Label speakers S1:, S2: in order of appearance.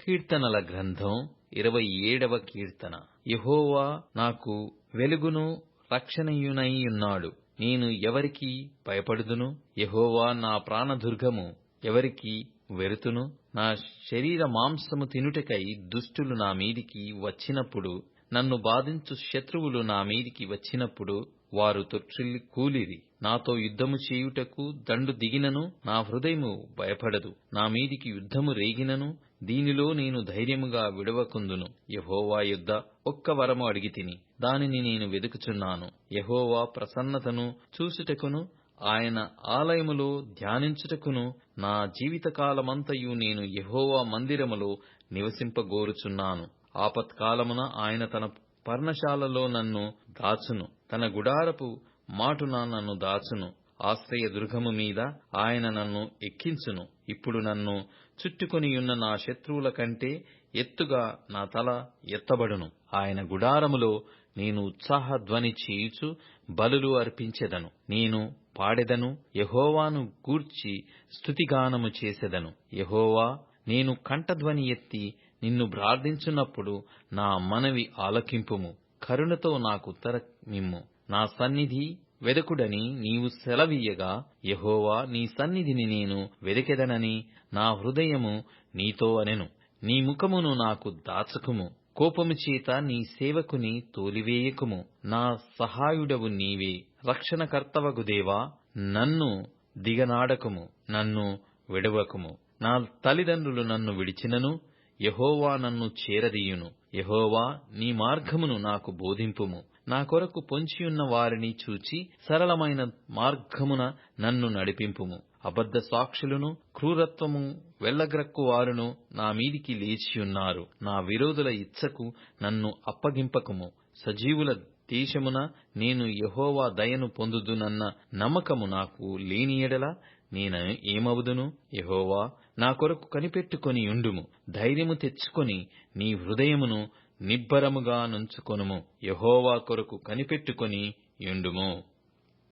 S1: కీర్తనల గ్రంథం 27వ కీర్తన. యెహోవా నాకు వెలుగును రక్షణయునైయున్నాడు. నేను ఎవరికి భయపడుదును? యెహోవా నా ప్రాణదుర్గము, ఎవరికి వెరుతును? నా శరీర మాంసము తినుటకై దుష్టులు నా మీదికి వచ్చినప్పుడు, నన్ను బాధించు శత్రువులు నా మీదికి వచ్చినప్పుడు, వారు తొట్రిల్లి కూలిరి. నాతో యుద్ధము చేయుటకు దండు దిగినను నా హృదయము భయపడదు. నా మీదికి యుద్ధము రేగినను దీనిలో నేను ధైర్యముగా విడవకుందును. యెహోవా యొద్ద ఒక్క వరము అడిగితిని, దానిని నేను వెదుకుచున్నాను. యెహోవా ప్రసన్నతను చూచుటకును, ఆయన ఆలయములో ధ్యానించుటకును నా జీవితకాలమంతయు నేను యెహోవా మందిరములో నివసింపగోరుచున్నాను. ఆపత్కాలమున ఆయన తన పర్ణశాలలో నన్ను దాచును, తన గుడారపు మాటున నన్ను దాచును. ఆశ్రయదుర్గము మీద ఆయన నన్ను ఎక్కించును. ఇప్పుడు నన్ను చుట్టుకొనియున్న నా శత్రువుల కంటే ఎత్తుగా నా తల ఎత్తబడును. ఆయన గుడారములో నేను ఉత్సాహధ్వని చేయుచు బలులు అర్పించెదను. నేను పాడెదను, యెహోవాను గూర్చి స్తుతిగానము చేసెదను. యెహోవా, నేను కంఠధ్వని ఎత్తి నిన్ను ప్రార్థించున్నప్పుడు నా మనవి ఆలకింపుము. కరుణతో నాకుత్తరమిమ్ము. నా సన్నిధి వెదకుడని నీవు సెలవీయగా, యెహోవా, నీ సన్నిధిని నేను వెదకెదనని నా హృదయము నీతో అనెను. నీ ముఖమును నాకు దాచకుము. కోపము చేత నీ సేవకుని తోలివేయకుము. నా సహాయుడవు నీవే. రక్షణకర్తవగు దేవా, నన్ను దిగనాడకుము, నన్ను విడువకుము. నా తల్లిదండ్రులు నన్ను విడిచినను యెహోవా నన్ను చేరదీయును. యెహోవా, నీ మార్గమును నాకు బోధింపుము. నా కొరకు పొంచియున్న వారిని చూచి సరళమైన మార్గమున నన్ను నడిపింపుము. అబద్ధ సాక్షులను, క్రూరత్వము వెళ్ళగ్రక్కువారును నా మీదికి లేచియున్నారు. నా విరోధుల ఇచ్చకు నన్ను అప్పగింపకము. సజీవుల దేశమున నేను యెహోవా దయను పొందుదునన్న నమ్మకము నాకు లేని యెడల నేను ఏమవుదును? యెహోవా, నా కొరకు కనిపెట్టుకొని యుండుము. ధైర్యము తెచ్చుకొని నీ హృదయమును నిబ్బరముగా నుంచుకొనుము. యెహోవా కొరకు కనిపెట్టుకొని యుండుము.